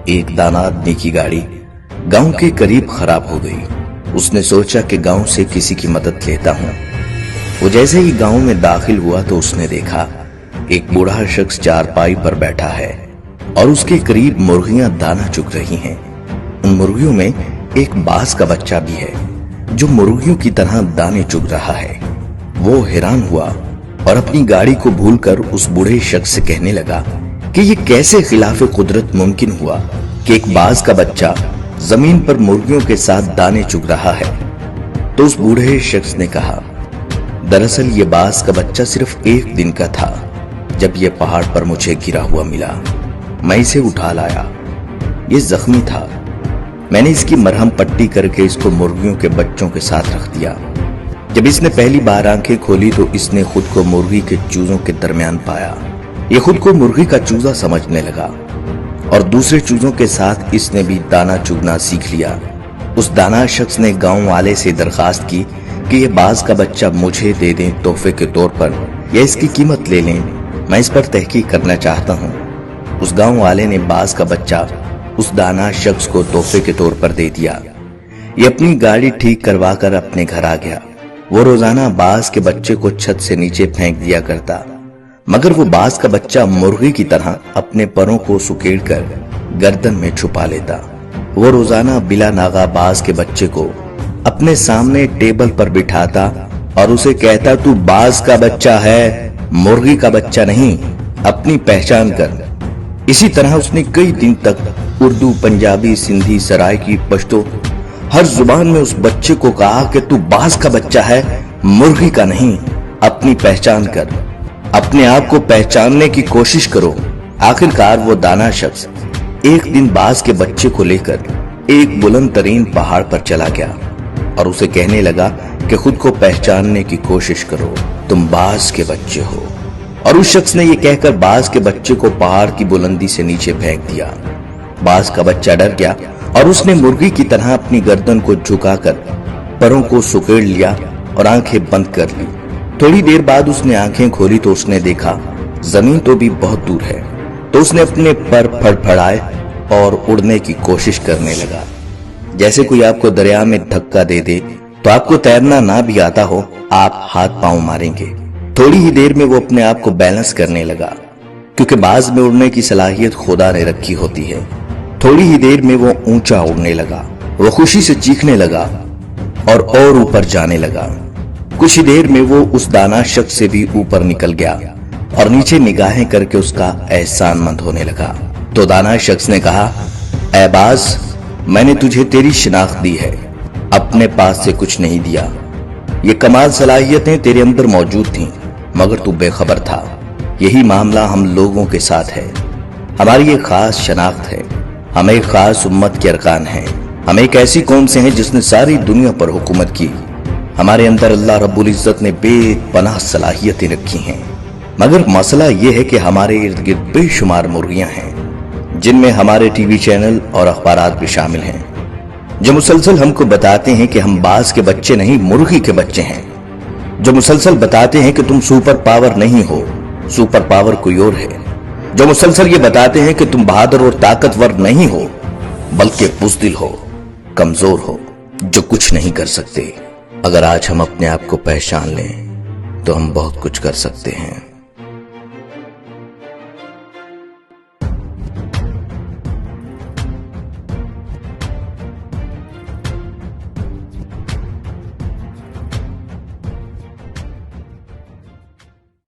ایک دانا آدمی کی گاڑی گاؤں کے قریب خراب ہو گئی۔ اس نے سوچا کہ گاؤں سے کسی کی مدد لیتا ہوں۔ وہ جیسے ہی گاؤں میں داخل ہوا تو اس نے دیکھا ایک بوڑھا شخص چارپائی پر بیٹھا ہے اور اس کے قریب مرغیاں دانا چگ رہی ہیں۔ ان مرغیوں میں ایک باز کا بچہ بھی ہے جو مرغیوں کی طرح دانے چگ رہا ہے۔ وہ حیران ہوا اور اپنی گاڑی کو بھول کر اس بوڑھے شخص سے کہنے لگا کہ یہ کیسے خلاف قدرت ممکن ہوا کہ ایک باز کا بچہ زمین پر مرغیوں کے ساتھ دانے چگ رہا ہے۔ تو اس بوڑھے شخص نے کہا، دراصل یہ باز کا بچہ صرف ایک دن کا تھا۔ جب یہ پہاڑ پر مجھے گرا ہوا ملا، میں اسے اٹھا لایا۔ یہ زخمی تھا، میں نے اس کی مرہم پٹی کر کے اس کو مرغیوں کے بچوں کے ساتھ رکھ دیا۔ جب اس نے پہلی بار آنکھیں کھولی تو اس نے خود کو مرغی کے چوزوں کے درمیان پایا۔ یہ خود کو مرغی کا چوزا سمجھنے لگا اور دوسرے چوزوں کے ساتھ اس نے بھی دانا چگنا سیکھ لیا۔ اس دانا شخص نے گاؤں والے سے درخواست کی کہ یہ باز کا بچہ مجھے دے دیں تحفے کے طور پر یا اس کی قیمت لے لیں، میں اس پر تحقیق کرنا چاہتا ہوں۔ اس گاؤں والے نے باز کا بچہ اس دانا شخص کو تحفے کے طور پر دے دیا۔ یہ اپنی گاڑی ٹھیک کروا کر اپنے گھر آ گیا۔ وہ روزانہ باز کے بچے کو چھت سے نیچے پھینک دیا کرتا، مگر وہ باز کا بچہ مرغی کی طرح اپنے پروں کو سکیڑ کر گردن میں چھپا لیتا۔ وہ روزانہ بلا ناغہ باز کے بچے کو اپنے سامنے ٹیبل پر بٹھاتا اور اسے کہتا، تو باز کا بچہ ہے، مرغی کا بچہ نہیں، اپنی پہچان کر۔ اسی طرح اس نے کئی دن تک اردو، پنجابی، سندھی، سرائکی، پشتو ہر زبان میں اس بچے کو کہا کہ تو باز کا بچہ ہے، مرغی کا نہیں، اپنی پہچان کر، اپنے آپ کو پہچاننے کی کوشش کرو۔ آخرکار وہ دانا شخص ایک دن باز کے بچے کو لے کر ایک بلند ترین پہاڑ پر چلا گیا اور اسے کہنے لگا کہ خود کو پہچاننے کی کوشش کرو، تم باز کے بچے ہو۔ اور اس شخص نے یہ کہہ کر باز کے بچے کو پہاڑ کی بلندی سے نیچے پھینک دیا۔ باز کا بچہ ڈر گیا اور اس نے مرغی کی طرح اپنی گردن کو جھکا کر پروں کو سکیڑ لیا اور آنکھیں بند کر لی۔ تھوڑی دیر بعد اس نے آنکھیں کھولی تو اس نے دیکھا زمین تو بھی بہت دور ہے۔ تو اس نے اپنے پر پھڑ پھڑائے اور اڑنے کی کوشش کرنے لگا، جیسے کوئی آپ کو دریا میں دھکا دے دے تو آپ کو تیرنا نہ بھی آتا ہو، آپ ہاتھ پاؤں ماریں گے۔ تھوڑی ہی دیر میں وہ اپنے آپ کو بیلنس کرنے لگا، کیونکہ باز میں اڑنے کی صلاحیت خدا نے رکھی ہوتی ہے۔ تھوڑی ہی دیر میں وہ اونچا اڑنے لگا، وہ خوشی سے چیخنے لگا اور اوپر جانے لگا۔ کچھ ہی دیر میں وہ اس دانا شخص سے بھی اوپر نکل گیا اور نیچے نگاہیں کر کے اس کا احسان مند ہونے لگا۔ تو دانا شخص نے کہا، اے باز، میں نے تجھے تیری شناخت دی ہے، اپنے پاس سے کچھ نہیں دیا۔ یہ کمال صلاحیتیں تیرے اندر موجود تھیں، مگر تو بے خبر تھا۔ یہی معاملہ ہم لوگوں کے ساتھ ہے۔ ہماری ایک خاص شناخت ہے، ہم ایک خاص امت کے ارکان ہیں، ہم ایک ایسی قوم سے ہیں جس نے ساری دنیا پر حکومت کی۔ ہمارے اندر اللہ رب العزت نے بے پناہ صلاحیتیں رکھی ہیں، مگر مسئلہ یہ ہے کہ ہمارے ارد گرد بے شمار مرغیاں ہیں، جن میں ہمارے ٹی وی چینل اور اخبارات بھی شامل ہیں، جو مسلسل ہم کو بتاتے ہیں کہ ہم باز کے بچے نہیں، مرغی کے بچے ہیں، جو مسلسل بتاتے ہیں کہ تم سپر پاور نہیں ہو، سپر پاور کوئی اور ہے، جو مسلسل یہ بتاتے ہیں کہ تم بہادر اور طاقتور نہیں ہو، بلکہ بزدل ہو، کمزور ہو، جو کچھ نہیں کر سکتے۔ اگر آج ہم اپنے آپ کو پہچان لیں تو ہم بہت کچھ کر سکتے ہیں۔